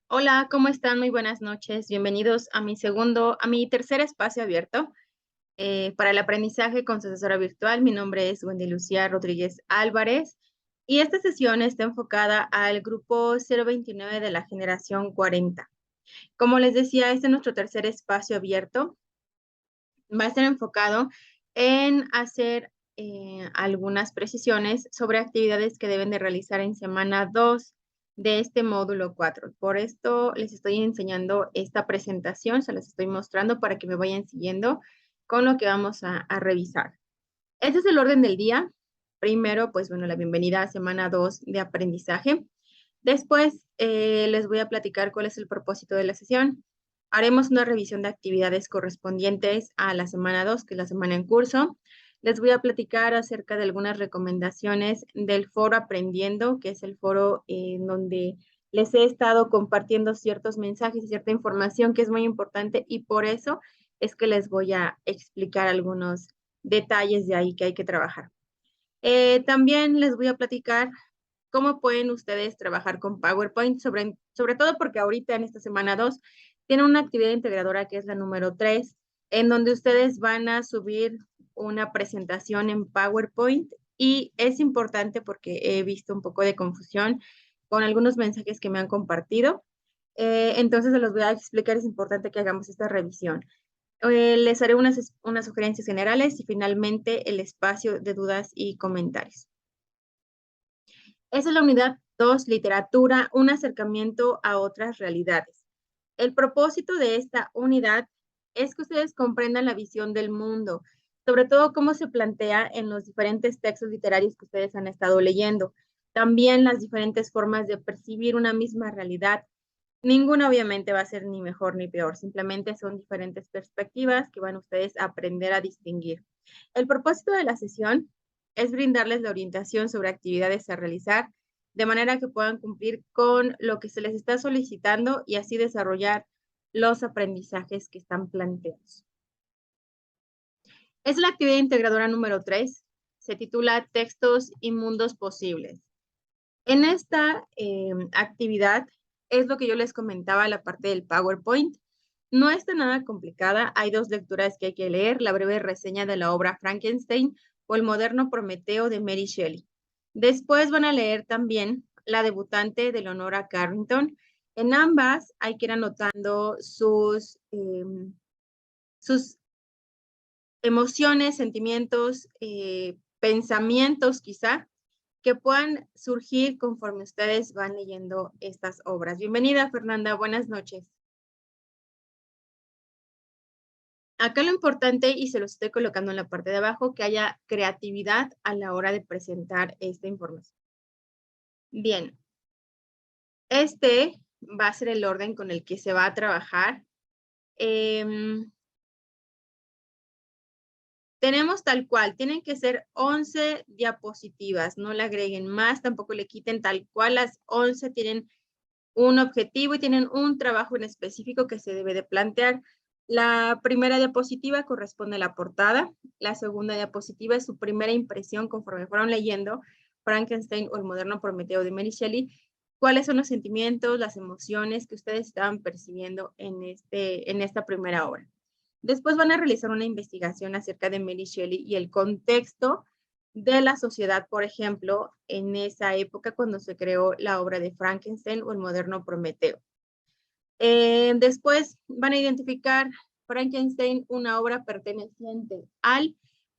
Hola, ¿cómo están? Muy buenas noches. Bienvenidos a mi tercer espacio abierto para el aprendizaje con su asesora virtual. Mi nombre es Wendy Lucía Rodríguez Álvarez y esta sesión está enfocada al grupo 029 de la generación 40. Como les decía, este es nuestro tercer espacio abierto. Va a estar enfocado en hacer algunas precisiones sobre actividades que deben de realizar en semana 2 de este módulo 4. Por esto les estoy enseñando esta presentación, se las estoy mostrando para que me vayan siguiendo con lo que vamos a revisar. Este es el orden del día. Primero, pues bueno, la bienvenida a semana 2 de aprendizaje. Después les voy a platicar cuál es el propósito de la sesión. Haremos una revisión de actividades correspondientes a la semana 2, que es la semana en curso. Les voy a platicar acerca de algunas recomendaciones del foro Aprendiendo, que es el foro en donde les he estado compartiendo ciertos mensajes y cierta información que es muy importante y por eso es que les voy a explicar algunos detalles de ahí que hay que trabajar. También les voy a platicar cómo pueden ustedes trabajar con PowerPoint, sobre todo porque ahorita en esta semana 2 tienen una actividad integradora que es la número 3, en donde ustedes van a subir una presentación en PowerPoint y es importante porque he visto un poco de confusión con algunos mensajes que me han compartido. Entonces se los voy a explicar, es importante que hagamos esta revisión. Les haré unas sugerencias generales y finalmente el espacio de dudas y comentarios. Esa es la unidad 2, literatura, un acercamiento a otras realidades. El propósito de esta unidad es que ustedes comprendan la visión del mundo, sobre todo cómo se plantea en los diferentes textos literarios que ustedes han estado leyendo. También las diferentes formas de percibir una misma realidad. Ninguna obviamente va a ser ni mejor ni peor, simplemente son diferentes perspectivas que van ustedes a aprender a distinguir. El propósito de la sesión es brindarles la orientación sobre actividades a realizar de manera que puedan cumplir con lo que se les está solicitando y así desarrollar los aprendizajes que están planteados. Es la actividad integradora número 3, se titula Textos y Mundos Posibles. En esta actividad es lo que yo les comentaba, la parte del PowerPoint. No está nada complicada, hay dos lecturas que hay que leer, la breve reseña de la obra Frankenstein o El moderno Prometeo de Mary Shelley. Después van a leer también La debutante de Leonora Carrington. En ambas hay que ir anotando sus emociones, sentimientos, pensamientos quizá, que puedan surgir conforme ustedes van leyendo estas obras. Bienvenida, Fernanda, buenas noches. Acá lo importante, y se los estoy colocando en la parte de abajo, que haya creatividad a la hora de presentar esta información. Bien, este va a ser el orden con el que se va a trabajar. Tenemos tal cual, tienen que ser 11 diapositivas, no le agreguen más, tampoco le quiten tal cual, las 11 tienen un objetivo y tienen un trabajo en específico que se debe de plantear. La primera diapositiva corresponde a la portada, la segunda diapositiva es su primera impresión conforme fueron leyendo Frankenstein o el moderno Prometeo de Mary Shelley, cuáles son los sentimientos, las emociones que ustedes estaban percibiendo en esta primera obra. Después van a realizar una investigación acerca de Mary Shelley y el contexto de la sociedad, por ejemplo, en esa época cuando se creó la obra de Frankenstein o el moderno Prometeo. Después van a identificar Frankenstein, una obra perteneciente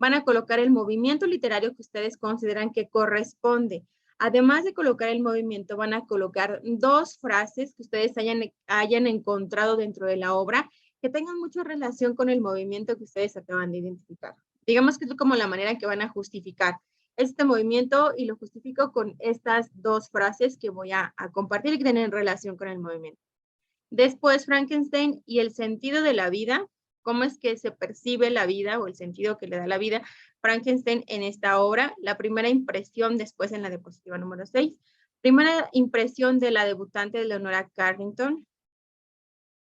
van a colocar el movimiento literario que ustedes consideran que corresponde. Además de colocar el movimiento, van a colocar dos frases que ustedes hayan encontrado dentro de la obra que tengan mucha relación con el movimiento que ustedes acaban de identificar. Digamos que es como la manera en que van a justificar este movimiento y lo justifico con estas dos frases que voy a compartir y que tienen relación con el movimiento. Después, Frankenstein y el sentido de la vida, cómo es que se percibe la vida o el sentido que le da la vida Frankenstein en esta obra. La primera impresión después en la diapositiva número 6. Primera impresión de la debutante de Leonora Carrington.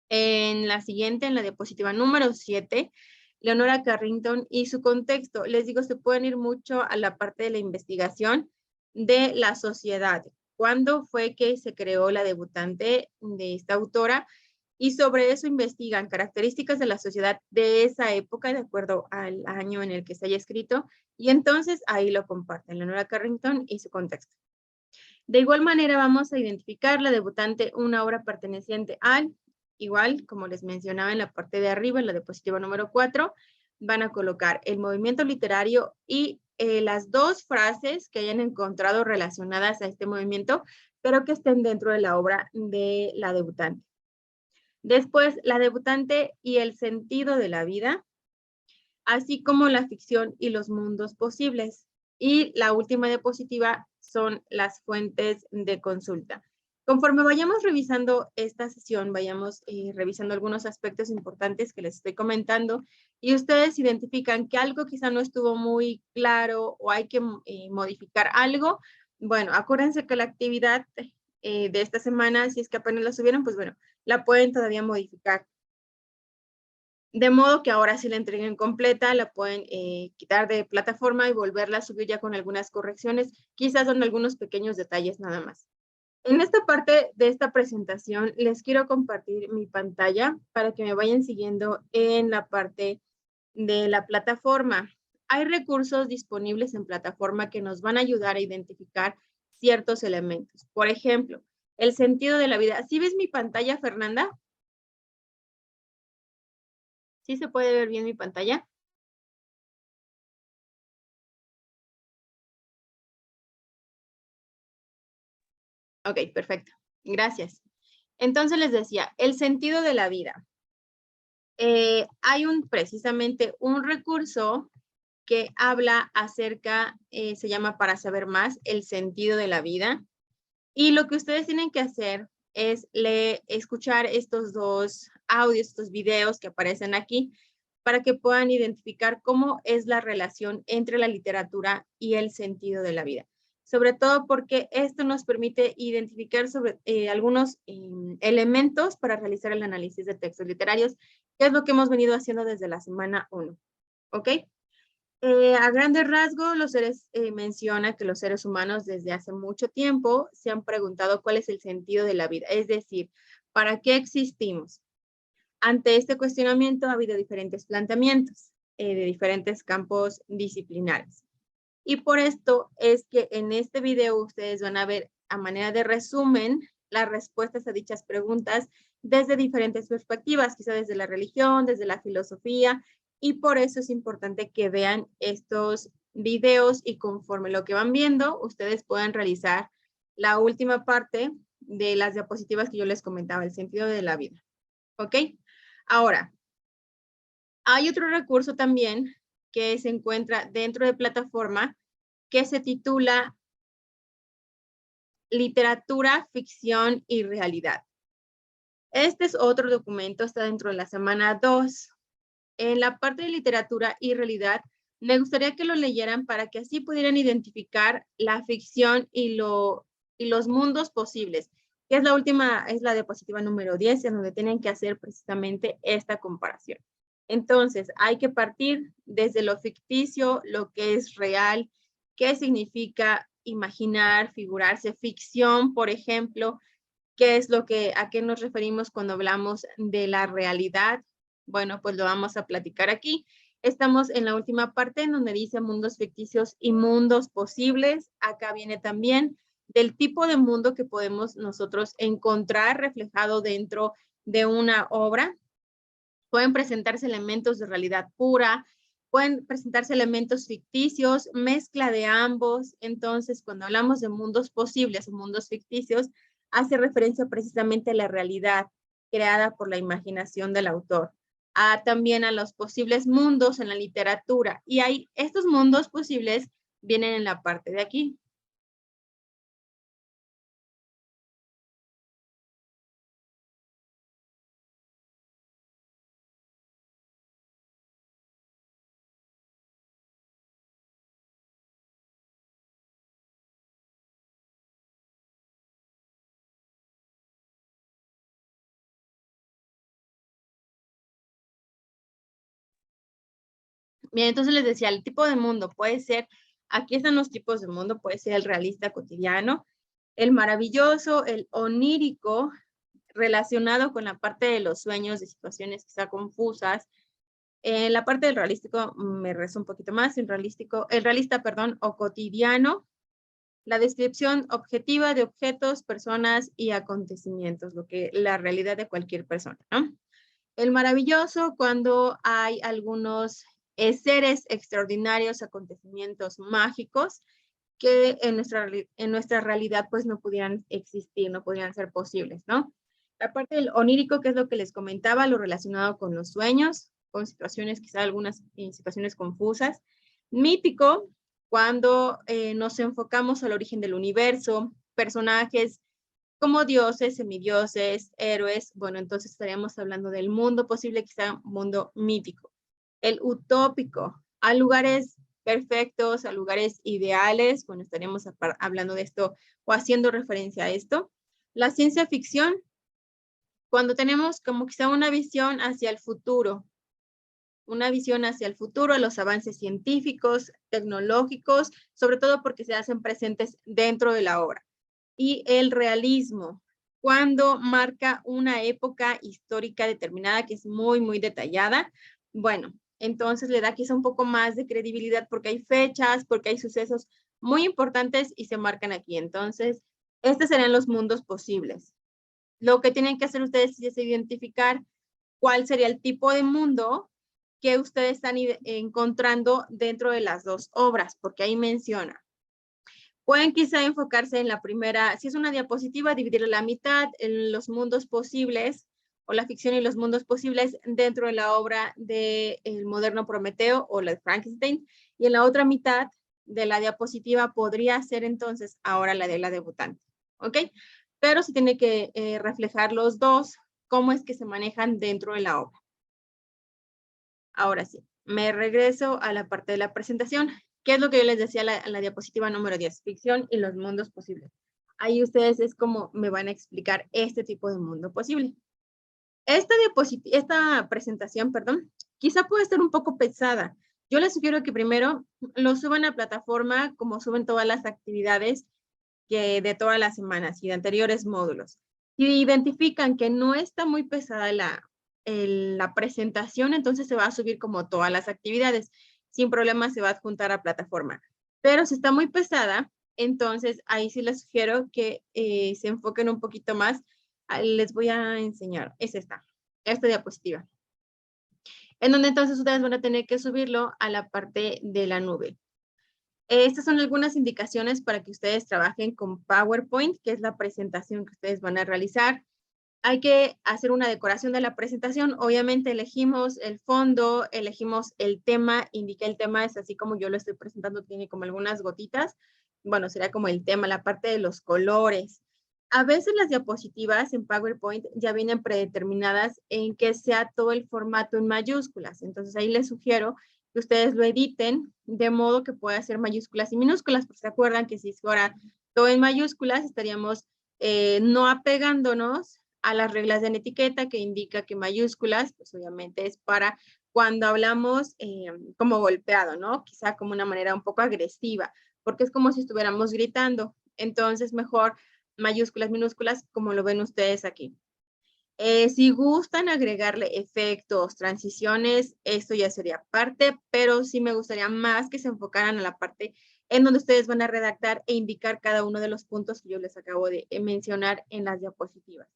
En la siguiente, en la diapositiva número 7, Leonora Carrington y su contexto. Les digo, se pueden ir mucho a la parte de la investigación de la sociedad. cuándo fue que se creó la debutante de esta autora, y sobre eso investigan características de la sociedad de esa época, de acuerdo al año en el que se haya escrito, y entonces ahí lo comparten, Leonora Carrington y su contexto. De igual manera vamos a identificar la debutante, una obra perteneciente al, igual como les mencionaba en la parte de arriba, en la diapositiva número 4, van a colocar el movimiento literario y las dos frases que hayan encontrado relacionadas a este movimiento, pero que estén dentro de la obra de la debutante. Después, la debutante y el sentido de la vida, así como la ficción y los mundos posibles. Y la última diapositiva son las fuentes de consulta. Conforme vayamos revisando esta sesión, vayamos revisando algunos aspectos importantes que les estoy comentando y ustedes identifican que algo quizá no estuvo muy claro o hay que modificar algo. Bueno, acuérdense que la actividad de esta semana, si es que apenas la subieron, pues bueno, la pueden todavía modificar. De modo que ahora si la entreguen completa, la pueden quitar de plataforma y volverla a subir ya con algunas correcciones. Quizás son algunos pequeños detalles nada más. En esta parte de esta presentación les quiero compartir mi pantalla para que me vayan siguiendo en la parte de la plataforma. Hay recursos disponibles en plataforma que nos van a ayudar a identificar ciertos elementos. Por ejemplo, el sentido de la vida. ¿Sí ves mi pantalla, Fernanda? ¿Sí se puede ver bien mi pantalla? Ok, perfecto. Gracias. Entonces les decía, el sentido de la vida. Hay precisamente un recurso que habla acerca, se llama Para saber más, el sentido de la vida. Y lo que ustedes tienen que hacer es escuchar estos dos audios, estos videos que aparecen aquí, para que puedan identificar cómo es la relación entre la literatura y el sentido de la vida. Sobre todo porque esto nos permite identificar sobre algunos elementos para realizar el análisis de textos literarios, que es lo que hemos venido haciendo desde la semana 1. ¿Ok? A grandes rasgos, los seres menciona que los seres humanos desde hace mucho tiempo se han preguntado cuál es el sentido de la vida, es decir, ¿para qué existimos? Ante este cuestionamiento ha habido diferentes planteamientos de diferentes campos disciplinares. Y por esto es que en este video ustedes van a ver a manera de resumen las respuestas a dichas preguntas desde diferentes perspectivas, quizá desde la religión, desde la filosofía, y por eso es importante que vean estos videos y conforme lo que van viendo, ustedes puedan realizar la última parte de las diapositivas que yo les comentaba, el sentido de la vida. ¿Ok? Ahora, hay otro recurso también que se encuentra dentro de plataforma que se titula Literatura, Ficción y Realidad. Este es otro documento, está dentro de la semana 2. En la parte de literatura y realidad, me gustaría que lo leyeran para que así pudieran identificar la ficción y los mundos posibles, que es la última, es la diapositiva número 10, en donde tienen que hacer precisamente esta comparación. Entonces, hay que partir desde lo ficticio, lo que es real, qué significa imaginar, figurarse, ficción, por ejemplo, qué es a qué nos referimos cuando hablamos de la realidad. Bueno, pues lo vamos a platicar aquí. Estamos en la última parte en donde dice mundos ficticios y mundos posibles. Acá viene también del tipo de mundo que podemos nosotros encontrar reflejado dentro de una obra. Pueden presentarse elementos de realidad pura, pueden presentarse elementos ficticios, mezcla de ambos. Entonces, cuando hablamos de mundos posibles o mundos ficticios, hace referencia precisamente a la realidad creada por la imaginación del autor. También a los posibles mundos en la literatura. Y estos mundos posibles vienen en la parte de aquí. Bien, entonces les decía, el tipo de mundo puede ser, aquí están los tipos de mundo, puede ser el realista cotidiano, el maravilloso, el onírico, relacionado con la parte de los sueños, de situaciones quizá confusas. En la parte del realístico me rezo un poquito más, el realista, perdón, o cotidiano, la descripción objetiva de objetos, personas y acontecimientos, la realidad de cualquier persona, ¿no? El maravilloso, cuando hay algunos seres extraordinarios, acontecimientos mágicos que en nuestra realidad pues no pudieran existir, no pudieran ser posibles, ¿no? La parte del onírico, que es lo que les comentaba, lo relacionado con los sueños, con situaciones, quizá algunas situaciones confusas. Mítico, cuando nos enfocamos al origen del universo, personajes como dioses, semidioses, héroes, bueno, entonces estaríamos hablando del mundo posible, quizá mundo mítico. El utópico, a lugares perfectos, a lugares ideales, bueno, estaríamos hablando de esto o haciendo referencia a esto. La ciencia ficción, cuando tenemos como quizá una visión hacia el futuro, a los avances científicos, tecnológicos, sobre todo porque se hacen presentes dentro de la obra. Y el realismo, cuando marca una época histórica determinada que es muy, muy detallada, bueno, entonces le da quizá un poco más de credibilidad porque hay fechas, porque hay sucesos muy importantes y se marcan aquí. Entonces, estos serían los mundos posibles. Lo que tienen que hacer ustedes es identificar cuál sería el tipo de mundo que ustedes están encontrando dentro de las dos obras, porque ahí menciona. Pueden quizá enfocarse en la primera, si es una diapositiva, dividirla a la mitad en los mundos posibles, o la ficción y los mundos posibles dentro de la obra de El moderno Prometeo o la de Frankenstein, y en la otra mitad de la diapositiva podría ser entonces ahora la de la debutante, ¿ok? Pero se tiene que reflejar los dos, cómo es que se manejan dentro de la obra. Ahora sí, me regreso a la parte de la presentación. ¿Qué es lo que yo les decía en la diapositiva número 10? Ficción y los mundos posibles. Ahí ustedes es como me van a explicar este tipo de mundo posible. Esta presentación, perdón, quizá puede ser un poco pesada. Yo les sugiero que primero lo suban a plataforma como suben todas las actividades de todas las semanas y de anteriores módulos. Si identifican que no está muy pesada la presentación, entonces se va a subir como todas las actividades. Sin problema se va a adjuntar a plataforma. Pero si está muy pesada, entonces ahí sí les sugiero que se enfoquen un poquito más. Les voy a enseñar. Es esta diapositiva. En donde entonces ustedes van a tener que subirlo a la parte de la nube. Estas son algunas indicaciones para que ustedes trabajen con PowerPoint, que es la presentación que ustedes van a realizar. Hay que hacer una decoración de la presentación. Obviamente elegimos el fondo, elegimos el tema. Indiqué el tema, es así como yo lo estoy presentando, tiene como algunas gotitas. Bueno, sería como el tema, la parte de los colores. A veces las diapositivas en PowerPoint ya vienen predeterminadas en que sea todo el formato en mayúsculas. Entonces ahí les sugiero que ustedes lo editen de modo que pueda ser mayúsculas y minúsculas, porque se acuerdan que si fuera todo en mayúsculas estaríamos no apegándonos a las reglas de la etiqueta que indica que mayúsculas, pues obviamente es para cuando hablamos como golpeado, ¿no? Quizá como una manera un poco agresiva, porque es como si estuviéramos gritando. Entonces, mejor mayúsculas, minúsculas, como lo ven ustedes aquí. Si gustan agregarle efectos, transiciones, esto ya sería parte, pero sí me gustaría más que se enfocaran a la parte en donde ustedes van a redactar e indicar cada uno de los puntos que yo les acabo de mencionar en las diapositivas.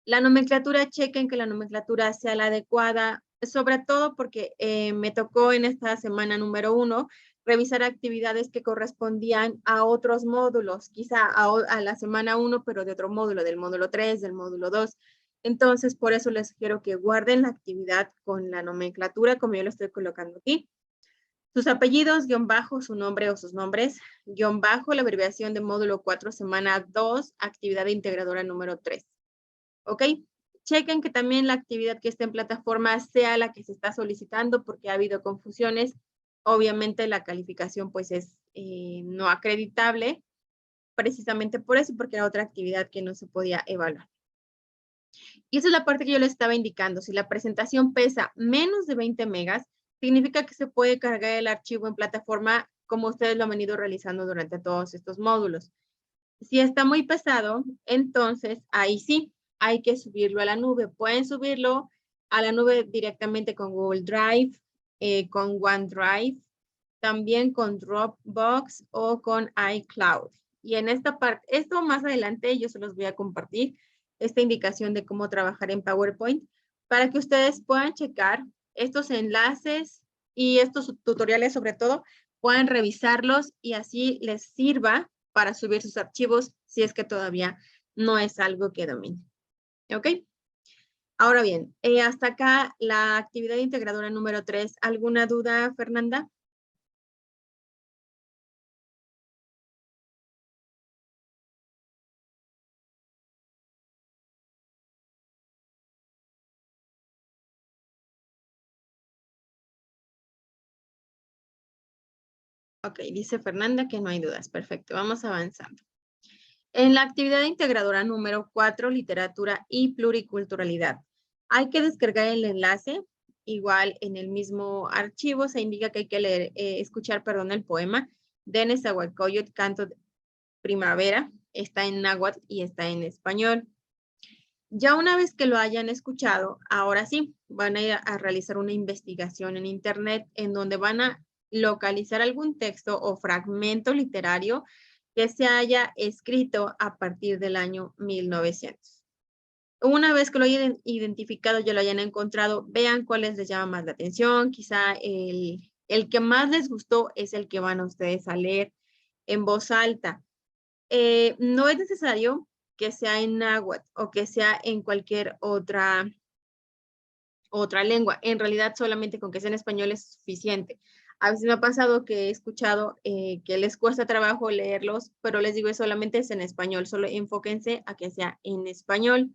La nomenclatura, chequen que la nomenclatura sea la adecuada, sobre todo porque me tocó en esta semana número 1 revisar actividades que correspondían a otros módulos, quizá a la semana 1, pero de otro módulo, del módulo 3, del módulo 2. Entonces, por eso les quiero que guarden la actividad con la nomenclatura, como yo lo estoy colocando aquí. Sus apellidos, guión bajo, su nombre o sus nombres, guión bajo, la abreviación de módulo 4, semana 2, actividad integradora número 3. ¿Ok? Chequen que también la actividad que esté en plataforma sea la que se está solicitando porque ha habido confusiones. Obviamente la calificación pues es no acreditable, precisamente por eso, porque era otra actividad que no se podía evaluar. Y esa es la parte que yo les estaba indicando. Si la presentación pesa menos de 20 megas, significa que se puede cargar el archivo en plataforma como ustedes lo han venido realizando durante todos estos módulos. Si está muy pesado, entonces ahí sí, hay que subirlo a la nube. Pueden subirlo a la nube directamente con Google Drive, con OneDrive, también con Dropbox o con iCloud. Y en esta parte, esto más adelante yo se los voy a compartir, esta indicación de cómo trabajar en PowerPoint, para que ustedes puedan checar estos enlaces y estos tutoriales sobre todo, puedan revisarlos y así les sirva para subir sus archivos si es que todavía no es algo que domine. ¿Ok? Ahora bien, hasta acá la actividad integradora número 3. ¿Alguna duda, Fernanda? Ok, dice Fernanda que no hay dudas. Perfecto, vamos avanzando. En la actividad integradora número 4, literatura y pluriculturalidad, hay que descargar el enlace. Igual en el mismo archivo se indica que hay que leer, escuchar, perdón, el poema de Nezahualcóyotl, Canto de Primavera. Está en náhuatl y está en español. Ya una vez que lo hayan escuchado, ahora sí, van a ir a realizar una investigación en internet en donde van a localizar algún texto o fragmento literario que se haya escrito a partir del año 1900. Una vez que lo hayan identificado, ya lo hayan encontrado, vean cuáles les llama más la atención. Quizá el que más les gustó es el que van a ustedes a leer en voz alta. No es necesario que sea en náhuatl o que sea en cualquier otra lengua. En realidad, solamente con que sea en español es suficiente. A veces me ha pasado que he escuchado que les cuesta trabajo leerlos, pero les digo, solamente es en español. Solo enfóquense a que sea en español.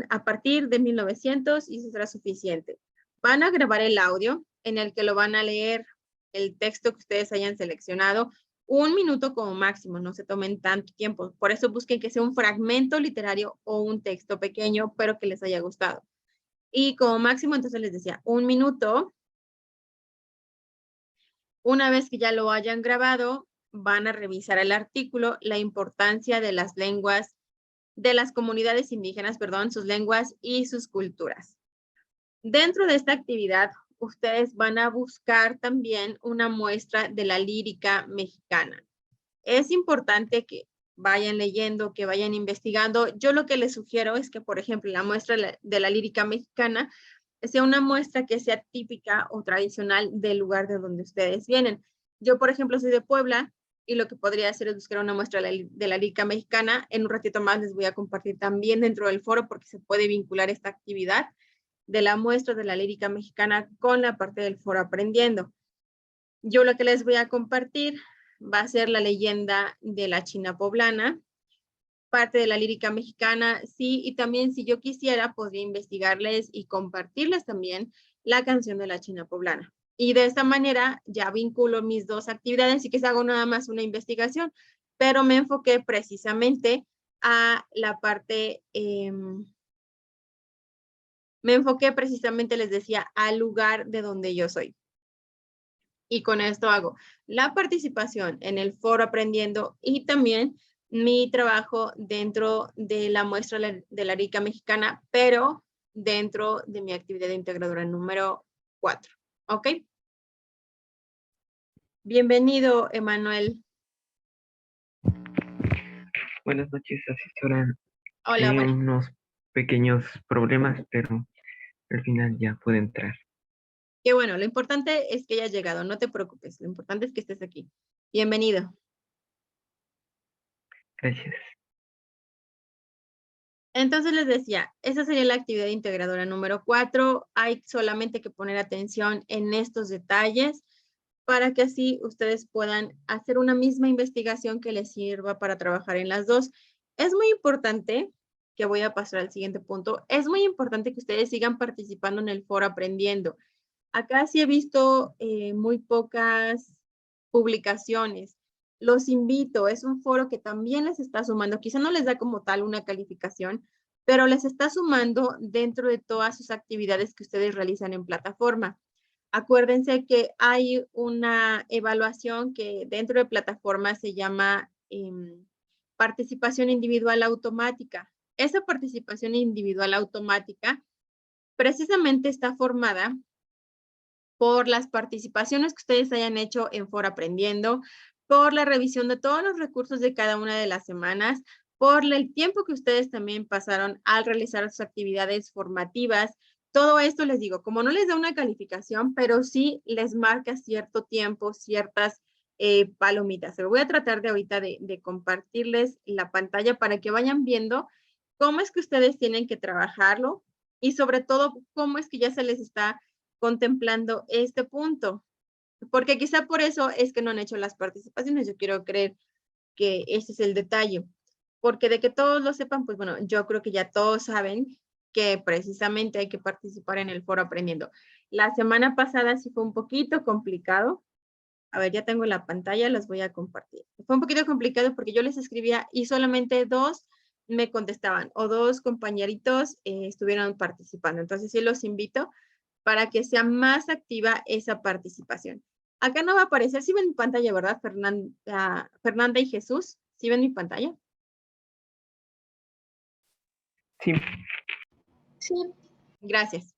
A partir de 1900 y eso será suficiente. Van a grabar el audio en el que lo van a leer el texto que ustedes hayan seleccionado 1 minuto como máximo, no se tomen tanto tiempo. Por eso busquen que sea un fragmento literario o un texto pequeño, pero que les haya gustado. Y como máximo, entonces les decía 1 minuto. Una vez que ya lo hayan grabado, van a revisar el artículo, la importancia de las lenguas, de las comunidades indígenas, perdón, sus lenguas y sus culturas. Dentro de esta actividad, ustedes van a buscar también una muestra de la lírica mexicana. Es importante que vayan leyendo, que vayan investigando. Yo lo que les sugiero es que, por ejemplo, la muestra de la lírica mexicana sea una muestra que sea típica o tradicional del lugar de donde ustedes vienen. Yo, por ejemplo, soy de Puebla y lo que podría hacer es buscar una muestra de la lírica mexicana. En un ratito más les voy a compartir también dentro del foro porque se puede vincular esta actividad de la muestra de la lírica mexicana con la parte del foro aprendiendo. Yo lo que les voy a compartir va a ser la leyenda de la China poblana, parte de la lírica mexicana, sí, y también si yo quisiera, podría investigarles y compartirles también la canción de la China poblana. Y de esta manera ya vinculo mis dos actividades y que se hago nada más una investigación, pero me enfoqué precisamente a la parte, me enfoqué precisamente, les decía, al lugar de donde yo soy. Y con esto hago la participación en el foro aprendiendo y también mi trabajo dentro de la muestra de la rica mexicana, pero dentro de mi actividad integradora número 4. ¿Ok? Bienvenido, Emanuel. Buenas noches, asesora. Hola, Tenía buenas. unos pequeños problemas, pero al final ya pude entrar. Qué bueno, lo importante es que hayas llegado, no te preocupes, lo importante es que estés aquí. Bienvenido. Gracias. Entonces les decía, esa sería la actividad integradora número 4. Hay solamente que poner atención en estos detalles para que así ustedes puedan hacer una misma investigación que les sirva para trabajar en las dos. Es muy importante, que voy a pasar al siguiente punto, es muy importante que ustedes sigan participando en el foro aprendiendo. Acá sí he visto muy pocas publicaciones. Los invito, es un foro que también les está sumando, quizá no les da como tal una calificación, pero les está sumando dentro de todas sus actividades que ustedes realizan en plataforma. Acuérdense que hay una evaluación que dentro de plataforma se llama participación individual automática. Esa participación individual automática precisamente está formada por las participaciones que ustedes hayan hecho en Foro Aprendiendo, por la revisión de todos los recursos de cada una de las semanas, por el tiempo que ustedes también pasaron al realizar sus actividades formativas. Todo esto les digo, como no les da una calificación, pero sí les marca cierto tiempo, ciertas palomitas. Pero voy a tratar de ahorita de compartirles la pantalla para que vayan viendo cómo es que ustedes tienen que trabajarlo y sobre todo cómo es que ya se les está contemplando este punto. Porque quizá por eso es que no han hecho las participaciones. Yo quiero creer que ese es el detalle. Porque de que todos lo sepan, pues bueno, yo creo que ya todos saben que precisamente hay que participar en el foro aprendiendo. La semana pasada sí fue un poquito complicado. A ver, ya tengo la pantalla, las voy a compartir. Fue un poquito complicado porque yo les escribía y solamente 2 me contestaban o 2 compañeritos estuvieron participando. Entonces sí los invito para que sea más activa esa participación. Acá no va a aparecer, sí ven mi pantalla, ¿verdad? Fernanda y Jesús, ¿sí ven mi pantalla? Sí. Sí. Gracias.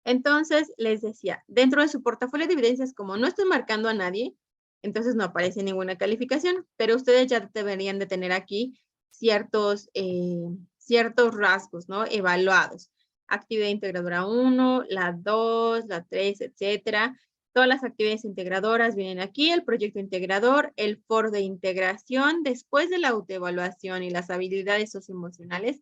Entonces, les decía, dentro de su portafolio de evidencias, como no estoy marcando a nadie, entonces no aparece ninguna calificación, pero ustedes ya deberían de tener aquí ciertos rasgos, ¿no? Evaluados. Actividad integradora 1, la 2, la 3, etcétera. Todas las actividades integradoras vienen aquí, el proyecto integrador, el foro de integración, después de la autoevaluación y las habilidades socioemocionales,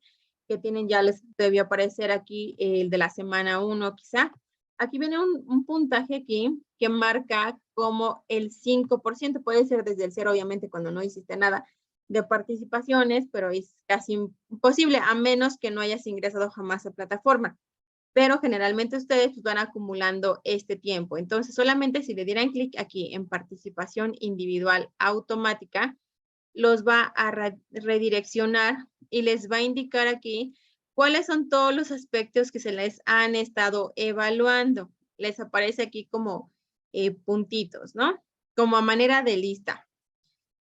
que tienen, ya les debió aparecer aquí el de la semana 1 quizá. Aquí viene un puntaje aquí que marca como el 5%, puede ser desde el 0, obviamente, cuando no hiciste nada de participaciones, pero es casi imposible, a menos que no hayas ingresado jamás a plataforma. Pero generalmente ustedes van acumulando este tiempo. Entonces, solamente si le dieran clic aquí en participación individual automática, los va a redireccionar y les va a indicar aquí cuáles son todos los aspectos que se les han estado evaluando. Les aparece aquí como puntitos, ¿no? Como a manera de lista.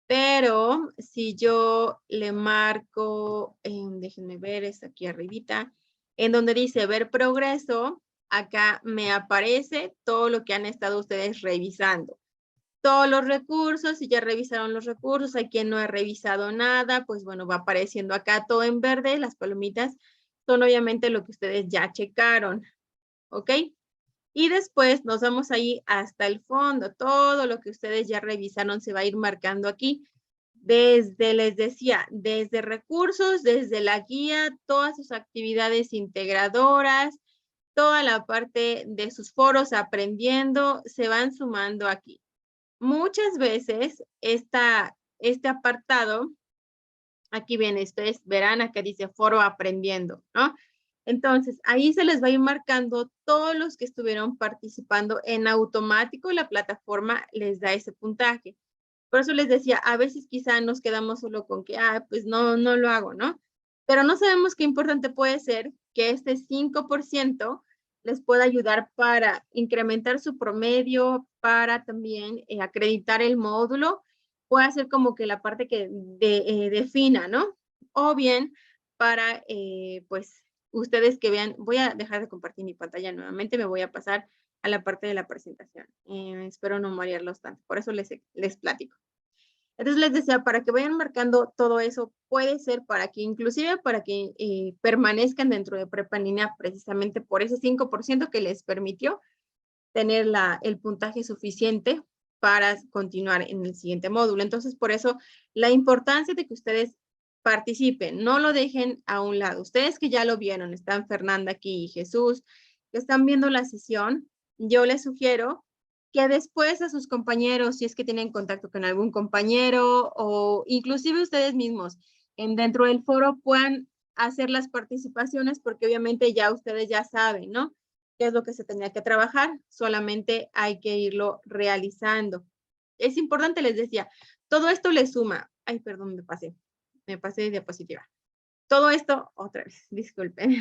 Pero si yo le marco, déjenme ver, es aquí arribita, en donde dice ver progreso, acá me aparece todo lo que han estado ustedes revisando. Todos los recursos, si ya revisaron los recursos, hay quien no ha revisado nada, pues bueno, va apareciendo acá todo en verde, las palomitas son obviamente lo que ustedes ya checaron, ¿ok? Y después nos vamos ahí hasta el fondo, todo lo que ustedes ya revisaron se va a ir marcando aquí. Desde, les decía, desde recursos, desde la guía, todas sus actividades integradoras, toda la parte de sus foros aprendiendo, se van sumando aquí. Muchas veces este apartado, aquí viene, ustedes verán, acá dice foro aprendiendo, ¿no? Entonces, ahí se les va a ir marcando todos los que estuvieron participando en automático, la plataforma les da ese puntaje. Por eso les decía, a veces quizá nos quedamos solo con que, pues no lo hago, ¿no? Pero no sabemos qué importante puede ser que este 5% les pueda ayudar para incrementar su promedio, para también acreditar el módulo, puede ser como que la parte que defina, ¿no? O bien para, pues, ustedes que vean, voy a dejar de compartir mi pantalla nuevamente, me voy a pasar a la parte de la presentación. Espero no marearlos tanto, por eso les platico. Entonces les decía, para que vayan marcando todo eso, puede ser para que, inclusive para que permanezcan dentro de prepa en línea, precisamente por ese 5% que les permitió tener el puntaje suficiente para continuar en el siguiente módulo. Entonces, por eso, la importancia de que ustedes participen, no lo dejen a un lado. Ustedes que ya lo vieron, están Fernanda aquí y Jesús, que están viendo la sesión, yo les sugiero que después a sus compañeros, si es que tienen contacto con algún compañero o inclusive ustedes mismos, dentro del foro puedan hacer las participaciones porque obviamente ya ustedes ya saben, ¿no? Qué es lo que se tenía que trabajar, solamente hay que irlo realizando. Es importante, les decía, todo esto le suma, ay, perdón, me pasé de diapositiva. Todo esto, otra vez, disculpen.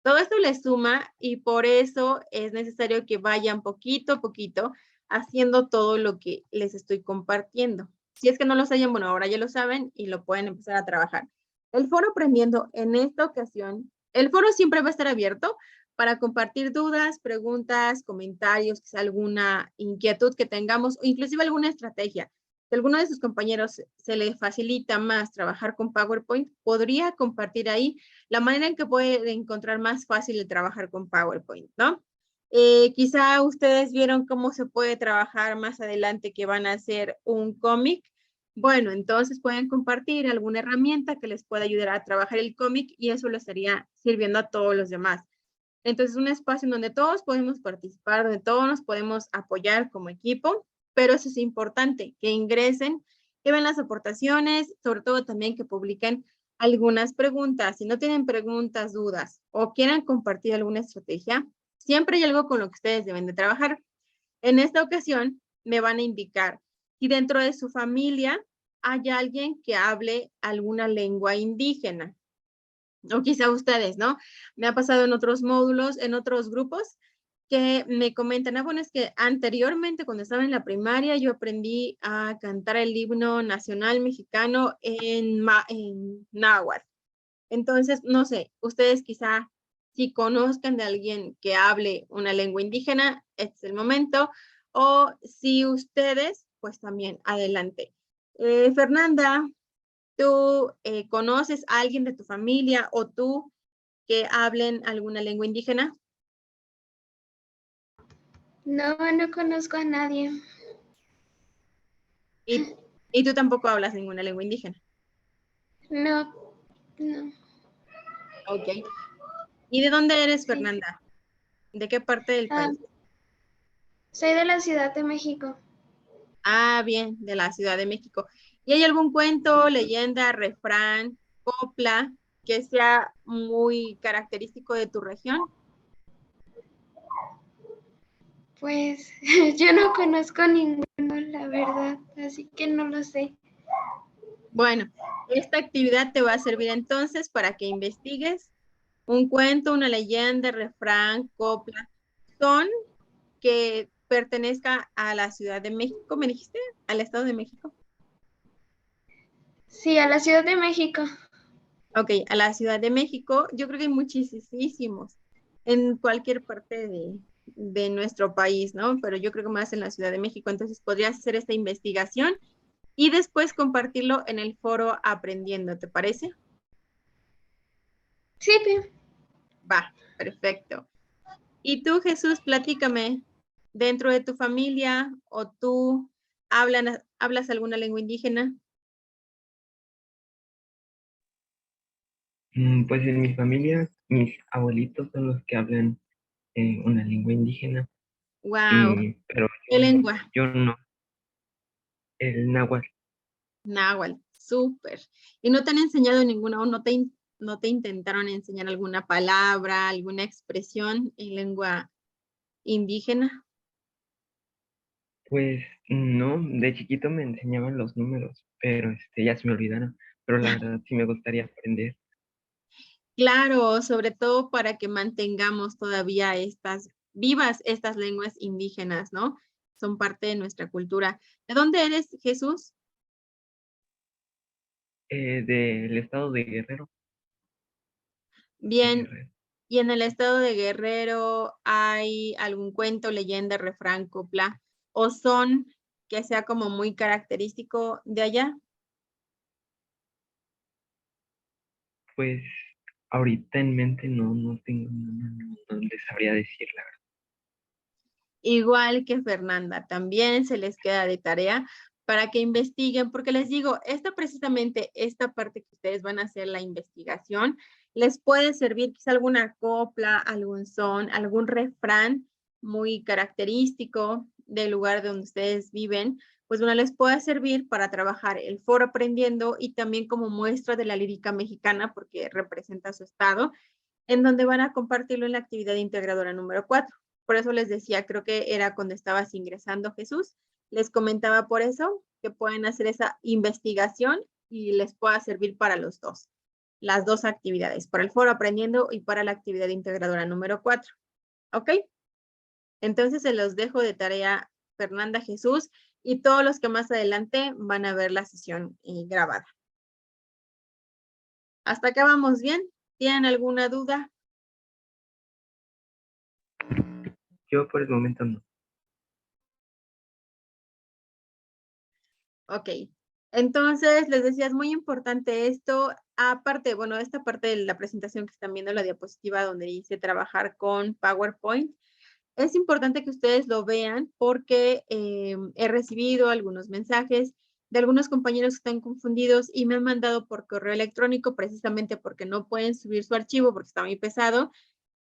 Todo esto le suma y por eso es necesario que vayan poquito a poquito haciendo todo lo que les estoy compartiendo. si es que no lo sabían, bueno, ahora ya lo saben y lo pueden empezar a trabajar. El foro Aprendiendo en esta ocasión, el foro siempre va a estar abierto para compartir dudas, preguntas, comentarios, quizá alguna inquietud que tengamos o inclusive alguna estrategia. Si a alguno de sus compañeros se le facilita más trabajar con PowerPoint, podría compartir ahí la manera en que puede encontrar más fácil el trabajar con PowerPoint, ¿no? Quizá ustedes vieron cómo se puede trabajar más adelante que van a hacer un cómic. Bueno, entonces pueden compartir alguna herramienta que les pueda ayudar a trabajar el cómic y eso lo estaría sirviendo a todos los demás. Entonces, un espacio en donde todos podemos participar, donde todos nos podemos apoyar como equipo, pero eso es importante, que ingresen, que vean las aportaciones, sobre todo también que publiquen algunas preguntas. Si no tienen preguntas, dudas o quieran compartir alguna estrategia, siempre hay algo con lo que ustedes deben de trabajar. En esta ocasión, me van a indicar si dentro de su familia hay alguien que hable alguna lengua indígena. O quizá ustedes, ¿no? Me ha pasado en otros módulos, en otros grupos, que me comentan, bueno, es que anteriormente cuando estaba en la primaria yo aprendí a cantar el himno nacional mexicano en náhuatl. Entonces, no sé, ustedes quizá si conozcan de alguien que hable una lengua indígena, este es el momento, o si ustedes, pues también, adelante. Fernanda, ¿tú conoces a alguien de tu familia o tú que hablen alguna lengua indígena? No, no conozco a nadie. Y tú tampoco hablas ninguna lengua indígena. No, no. Ok. ¿Y de dónde eres, Sí. Fernanda? ¿De qué parte del país? Soy de la Ciudad de México. Ah, bien, de la Ciudad de México. ¿Y hay algún cuento, leyenda, refrán, copla que sea muy característico de tu región? Pues yo no conozco ninguno, la verdad, así que no lo sé. Bueno, esta actividad te va a servir entonces para que investigues un cuento, una leyenda, refrán, copla, son que pertenezca a la Ciudad de México, ¿me dijiste? ¿Al Estado de México? Sí, a la Ciudad de México. Ok, a la Ciudad de México, yo creo que hay muchísimos en cualquier parte de nuestro país, ¿no? Pero yo creo que más en la Ciudad de México, entonces podrías hacer esta investigación y después compartirlo en el foro Aprendiendo, ¿te parece? Sí, Va, perfecto. Y tú, Jesús, platícame, dentro de tu familia o tú hablas alguna lengua indígena. Pues en mi familia, mis abuelitos son los que hablan una lengua indígena, Wow, pero ¿qué lengua? yo no, el náhuatl. Náhuatl, súper. ¿Y no te han enseñado ninguna o no te intentaron enseñar alguna palabra, alguna expresión en lengua indígena? Pues no, de chiquito me enseñaban los números, pero ya se me olvidaron. Pero la verdad sí me gustaría aprender. Claro, sobre todo para que mantengamos todavía vivas estas lenguas indígenas, ¿no? Son parte de nuestra cultura. ¿De dónde eres, Jesús? Del estado de Guerrero. De Bien, Guerrero. ¿y en el estado de Guerrero hay algún cuento, leyenda, refrán, copla o son que sea como muy característico de allá? Pues ahorita en mente no tengo, no les sabría decir la verdad. Igual que Fernanda, también se les queda de tarea para que investiguen, porque les digo, precisamente esta parte que ustedes van a hacer la investigación, les puede servir quizá alguna copla, algún son, algún refrán muy característico del lugar donde ustedes viven, pues bueno, les puede servir para trabajar el foro aprendiendo y también como muestra de la lírica mexicana, porque representa su estado, en donde van a compartirlo en la actividad integradora número 4. Por eso les decía, creo que era cuando estabas ingresando, Jesús, les comentaba por eso que pueden hacer esa investigación y les pueda servir para los dos, las dos actividades, para el foro aprendiendo y para la actividad integradora número 4. ¿Ok? Entonces se los dejo de tarea, Fernanda, Jesús. y todos los que más adelante van a ver la sesión grabada. ¿Hasta acá vamos bien? ¿Tienen alguna duda? Yo por el momento no. Ok. Entonces, les decía, es muy importante esto. Aparte, bueno, esta parte de la presentación que están viendo, la diapositiva donde dice trabajar con PowerPoint, es importante que ustedes lo vean porque he recibido algunos mensajes de algunos compañeros que están confundidos y me han mandado por correo electrónico precisamente porque no pueden subir su archivo porque está muy pesado.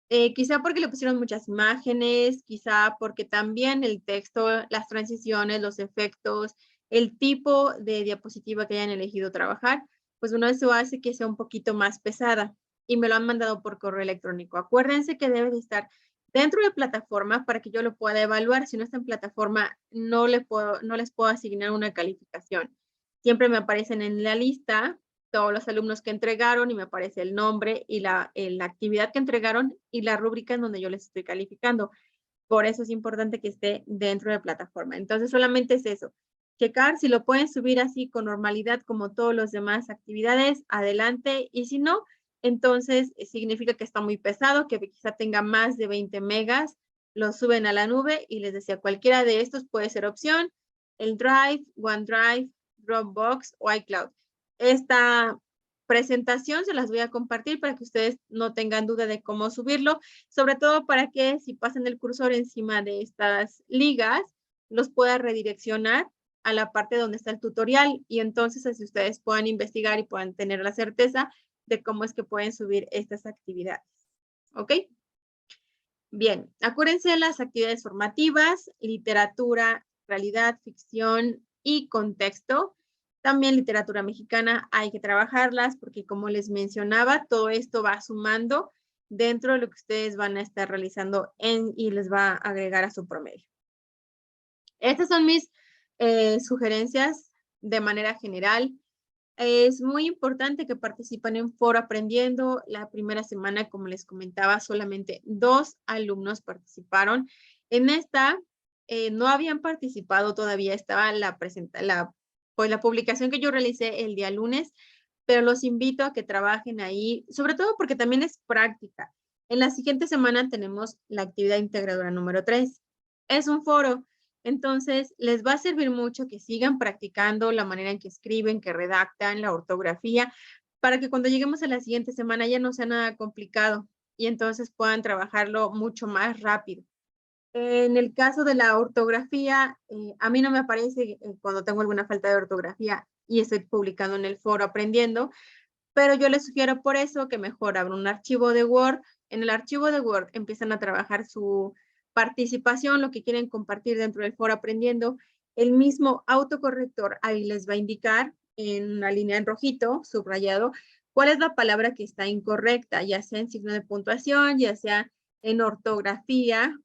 Quizá porque le pusieron muchas imágenes, quizá porque también el texto, las transiciones, los efectos, el tipo de diapositiva que hayan elegido trabajar, pues bueno, eso hace que sea un poquito más pesada y me lo han mandado por correo electrónico. Acuérdense que debe de estar dentro de plataforma para que yo lo pueda evaluar. Si no está en plataforma, no les puedo asignar una calificación. Siempre me aparecen en la lista todos los alumnos que entregaron y me aparece el nombre y la actividad que entregaron y la rúbrica en donde yo les estoy calificando. Por eso es importante que esté dentro de plataforma. Entonces solamente es eso. Checar si lo pueden subir así con normalidad como todos los demás actividades, adelante. Y si no, entonces significa que está muy pesado, que quizá tenga más de 20 megas, lo suben a la nube y les decía, cualquiera de estos puede ser opción, el Drive, OneDrive, Dropbox o iCloud. Esta presentación se las voy a compartir para que ustedes no tengan duda de cómo subirlo, sobre todo para que si pasan el cursor encima de estas ligas, los pueda redireccionar a la parte donde está el tutorial y entonces así ustedes puedan investigar y puedan tener la certeza de cómo es que pueden subir estas actividades. ¿Ok? Bien, acuérdense de las actividades formativas, literatura, realidad, ficción y contexto. También literatura mexicana hay que trabajarlas porque como les mencionaba, todo esto va sumando dentro de lo que ustedes van a estar realizando y les va a agregar a su promedio. Estas son mis sugerencias de manera general. Es muy importante que participen en Foro Aprendiendo. La primera semana, como les comentaba, solamente 2 alumnos participaron. En esta no habían participado todavía, estaba pues la publicación que yo realicé el día lunes, pero los invito a que trabajen ahí, sobre todo porque también es práctica. En la siguiente semana tenemos la actividad integradora número 3. Es un foro. Entonces, les va a servir mucho que sigan practicando la manera en que escriben, que redactan, la ortografía, para que cuando lleguemos a la siguiente semana ya no sea nada complicado y entonces puedan trabajarlo mucho más rápido. En el caso de la ortografía, a mí no me aparece cuando tengo alguna falta de ortografía y estoy publicando en el foro aprendiendo, pero yo les sugiero por eso que mejor abran un archivo de Word. En el archivo de Word empiezan a trabajar su participación, lo que quieren compartir dentro del foro aprendiendo. El mismo autocorrector ahí les va a indicar en una línea en rojito, subrayado, cuál es la palabra que está incorrecta, ya sea en signo de puntuación, ya sea en ortografía,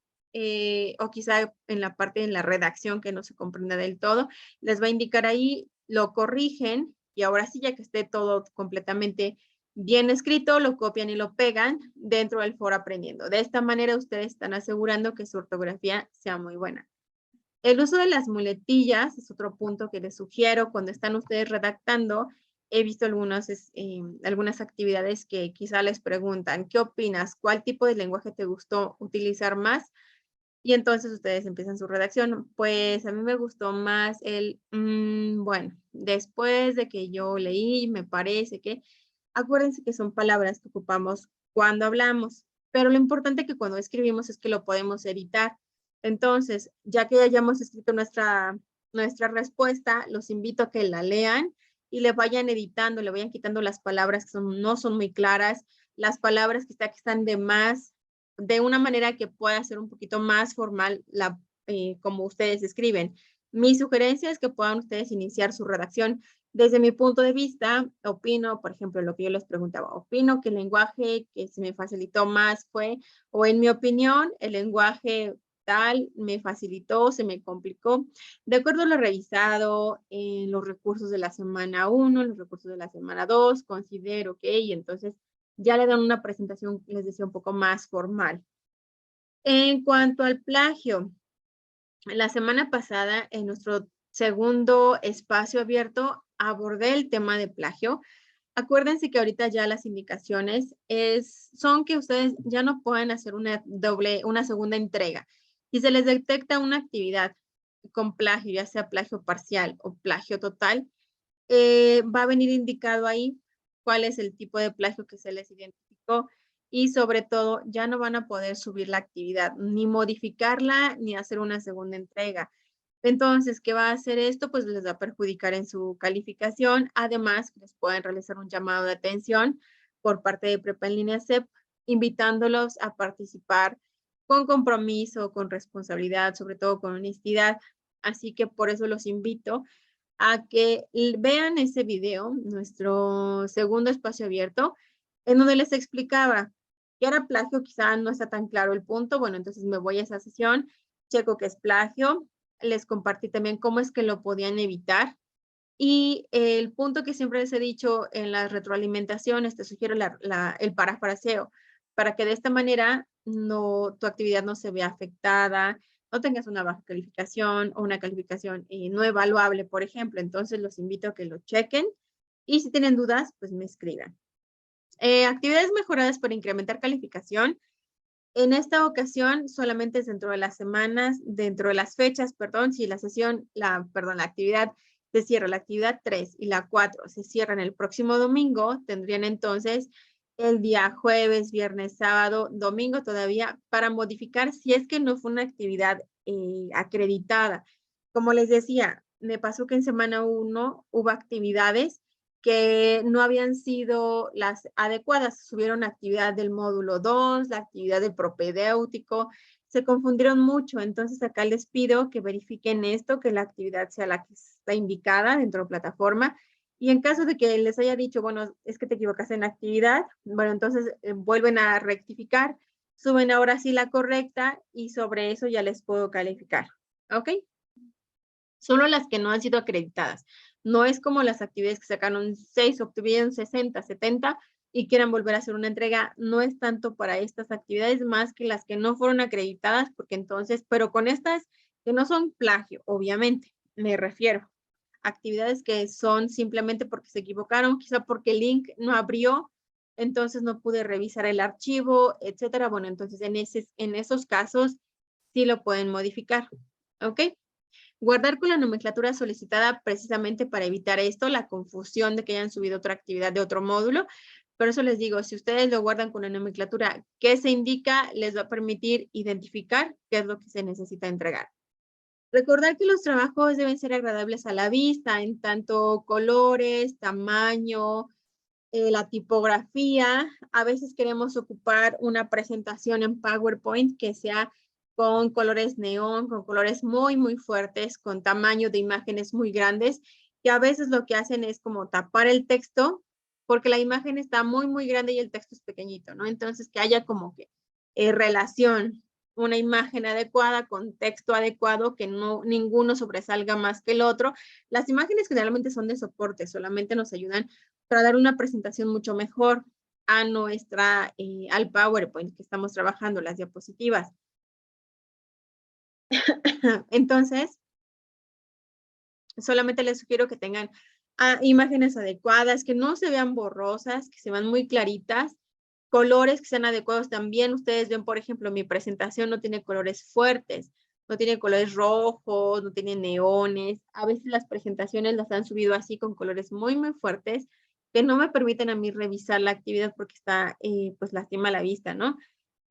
o quizá en la parte de la redacción que no se comprende del todo. Les va a indicar ahí, lo corrigen y ahora sí, ya que esté todo completamente bien escrito, lo copian y lo pegan dentro del foro aprendiendo. De esta manera ustedes están asegurando que su ortografía sea muy buena. El uso de las muletillas es otro punto que les sugiero cuando están ustedes redactando. He visto algunas actividades que quizá les preguntan, ¿qué opinas? ¿Cuál tipo de lenguaje te gustó utilizar más? Y entonces ustedes empiezan su redacción. Pues a mí me gustó más bueno, después de que yo leí, me parece que, acuérdense que son palabras que ocupamos cuando hablamos, pero lo importante que cuando escribimos es que lo podemos editar. Entonces, ya que hayamos escrito nuestra respuesta, los invito a que la lean y le vayan editando, le vayan quitando las palabras que no son muy claras, las palabras que están de más, de una manera que pueda ser un poquito más formal como ustedes escriben. Mi sugerencia es que puedan ustedes iniciar su redacción. Desde mi punto de vista, opino, por ejemplo, lo que yo les preguntaba, opino que el lenguaje que se me facilitó más fue, o en mi opinión, el lenguaje tal me facilitó, se me complicó. De acuerdo a lo revisado en los recursos de la semana 1, los recursos de la semana 2, considero que, y entonces ya le dan una presentación, les decía, un poco más formal. En cuanto al plagio, la semana pasada en nuestro segundo espacio abierto abordé el tema de plagio. Acuérdense que ahorita ya las indicaciones son que ustedes ya no pueden hacer una segunda entrega. Si se les detecta una actividad con plagio, ya sea plagio parcial o plagio total, va a venir indicado ahí cuál es el tipo de plagio que se les identificó y sobre todo ya no van a poder subir la actividad, ni modificarla, ni hacer una segunda entrega. Entonces, ¿qué va a hacer esto? Pues les va a perjudicar en su calificación. Además, les pueden realizar un llamado de atención por parte de Prepa en Línea CEP, invitándolos a participar con compromiso, con responsabilidad, sobre todo con honestidad. Así que por eso los invito a que vean ese video, nuestro segundo espacio abierto, en donde les explicaba que era plagio, quizá no está tan claro el punto. Bueno, entonces me voy a esa sesión, checo que es plagio, les compartí también cómo es que lo podían evitar. Y el punto que siempre les he dicho en las retroalimentaciones, te sugiero el parafraseo, para que de esta manera tu actividad no se vea afectada, no tengas una baja calificación o una calificación no evaluable, por ejemplo. Entonces los invito a que lo chequen y si tienen dudas, pues me escriban. Actividades mejoradas para incrementar calificación. En esta ocasión solamente es dentro de las semanas, dentro de las fechas, perdón, si la actividad se cierra, la actividad 3 y la 4 se cierran el próximo domingo, tendrían entonces el día jueves, viernes, sábado, domingo todavía para modificar si es que no fue una actividad acreditada. Como les decía, me pasó que en semana 1 hubo actividades que no habían sido las adecuadas. Subieron la actividad del módulo 2, la actividad del propedéutico, se confundieron mucho. Entonces acá les pido que verifiquen esto, que la actividad sea la que está indicada dentro de la plataforma. Y en caso de que les haya dicho, bueno, es que te equivocaste en la actividad, bueno, entonces vuelven a rectificar, suben ahora sí la correcta y sobre eso ya les puedo calificar. ¿Ok? Solo las que no han sido acreditadas. No es como las actividades que sacaron 6, obtuvieron 60, 70 y quieran volver a hacer una entrega. No es tanto para estas actividades más que las que no fueron acreditadas, porque entonces, pero con estas que no son plagio, obviamente, me refiero. Actividades que son simplemente porque se equivocaron, quizá porque el link no abrió, entonces no pude revisar el archivo, etcétera. Bueno, entonces en esos casos sí lo pueden modificar. ¿Ok? Guardar con la nomenclatura solicitada precisamente para evitar esto, la confusión de que hayan subido otra actividad de otro módulo. Por eso les digo, si ustedes lo guardan con la nomenclatura que se indica, les va a permitir identificar qué es lo que se necesita entregar. Recordar que los trabajos deben ser agradables a la vista, en tanto colores, tamaño, la tipografía. A veces queremos ocupar una presentación en PowerPoint que sea con colores neón, con colores muy, muy fuertes, con tamaño de imágenes muy grandes, que a veces lo que hacen es como tapar el texto, porque la imagen está muy, muy grande y el texto es pequeñito, ¿no? Entonces, que haya como que relación, una imagen adecuada con texto adecuado, que no ninguno sobresalga más que el otro. Las imágenes generalmente son de soporte, solamente nos ayudan para dar una presentación mucho mejor a al PowerPoint que estamos trabajando, las diapositivas. Entonces, solamente les sugiero que tengan imágenes adecuadas, que no se vean borrosas, que se vean muy claritas, colores que sean adecuados también. Ustedes ven, por ejemplo, mi presentación no tiene colores fuertes, no tiene colores rojos, no tiene neones. A veces las presentaciones las han subido así con colores muy, muy fuertes que no me permiten a mí revisar la actividad porque está, pues lastima la vista, ¿no?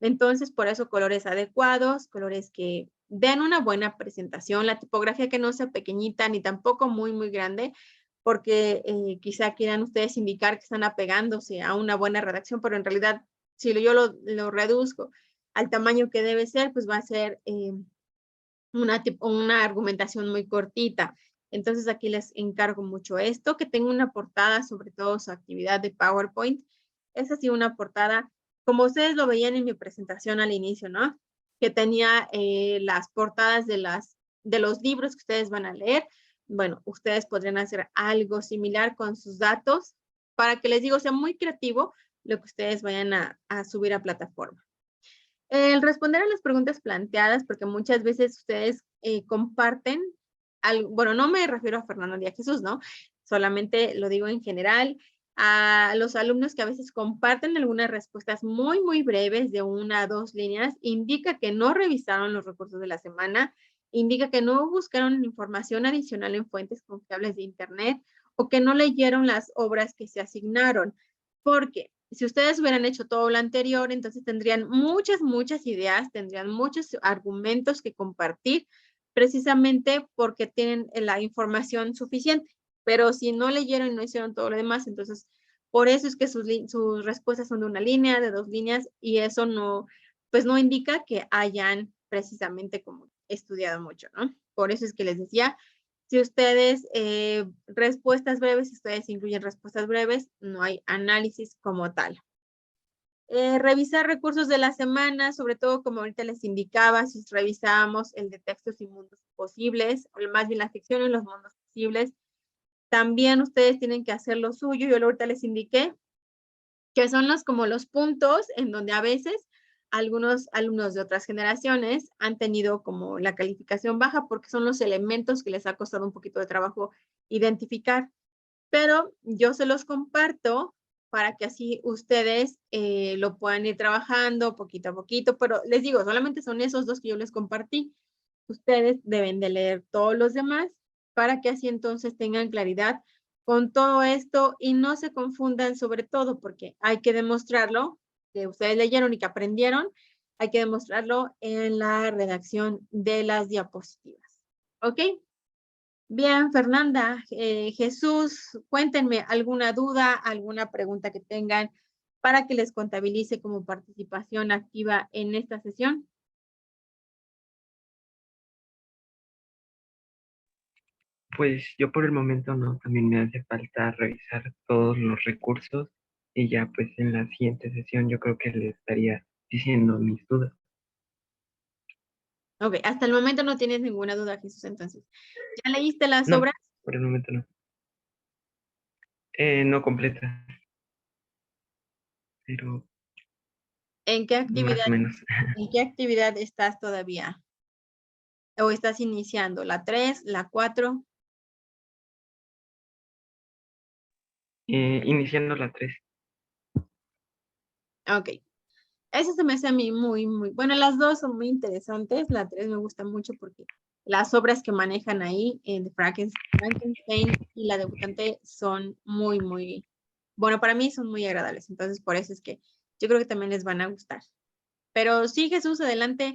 Entonces, por eso colores adecuados, colores que den una buena presentación, la tipografía que no sea pequeñita ni tampoco muy, muy grande, porque quizá quieran ustedes indicar que están apegándose a una buena redacción, pero en realidad, si yo lo reduzco al tamaño que debe ser, pues va a ser una argumentación muy cortita. Entonces, aquí les encargo mucho esto, que tenga una portada, sobre todo su actividad de PowerPoint. Es así una portada, como ustedes lo veían en mi presentación al inicio, ¿no? Que tenía las portadas de los libros que ustedes van a leer. Bueno, ustedes podrían hacer algo similar con sus datos para que les digo, sea muy creativo lo que ustedes vayan a subir a plataforma. El responder a las preguntas planteadas, porque muchas veces ustedes comparten bueno, no me refiero a Fernando y a Jesús, ¿no? Solamente lo digo en general, a los alumnos que a veces comparten algunas respuestas muy, muy breves de 1 a 2 líneas, indica que no revisaron los recursos de la semana, indica que no buscaron información adicional en fuentes confiables de Internet o que no leyeron las obras que se asignaron. Porque si ustedes hubieran hecho todo lo anterior, entonces tendrían muchas, muchas ideas, tendrían muchos argumentos que compartir, precisamente porque tienen la información suficiente. Pero si no leyeron y no hicieron todo lo demás, entonces por eso es que sus respuestas son de 1 línea, de 2 líneas, y eso no, pues no indica que hayan precisamente como estudiado mucho, ¿no? Por eso es que les decía, si ustedes, respuestas breves, si ustedes incluyen respuestas breves, no hay análisis como tal. Revisar recursos de la semana, sobre todo como ahorita les indicaba, si revisábamos el de textos y mundos posibles, o más bien la ficción en los mundos posibles, también ustedes tienen que hacer lo suyo. Yo ahorita les indiqué que son como los puntos en donde a veces algunos alumnos de otras generaciones han tenido como la calificación baja porque son los elementos que les ha costado un poquito de trabajo identificar. Pero yo se los comparto para que así ustedes lo puedan ir trabajando poquito a poquito, pero les digo, solamente son esos 2 que yo les compartí. Ustedes deben de leer todos los demás para que así entonces tengan claridad con todo esto y no se confundan sobre todo porque hay que demostrarlo, que ustedes leyeron y que aprendieron, hay que demostrarlo en la redacción de las diapositivas. ¿Ok? Bien, Fernanda, Jesús, cuéntenme alguna duda, alguna pregunta que tengan para que les contabilice como participación activa en esta sesión. Pues yo por el momento no, también me hace falta revisar todos los recursos y ya pues en la siguiente sesión yo creo que les estaría diciendo mis dudas. Ok, hasta el momento no tienes ninguna duda, Jesús, entonces. ¿Ya leíste las No, obras? por el momento no. No completa, pero ¿En qué más actividad, o menos. en qué actividad estás todavía? ¿O estás iniciando? ¿La 3, la 4? Iniciando la 3. Ok. Eso se me hace a mí muy, muy, bueno, las dos son muy interesantes. La 3 me gusta mucho porque las obras que manejan ahí, de Frankenstein y la debutante, son muy, muy, bueno, para mí son muy agradables. Entonces, por eso es que yo creo que también les van a gustar. Pero sí, Jesús, adelante.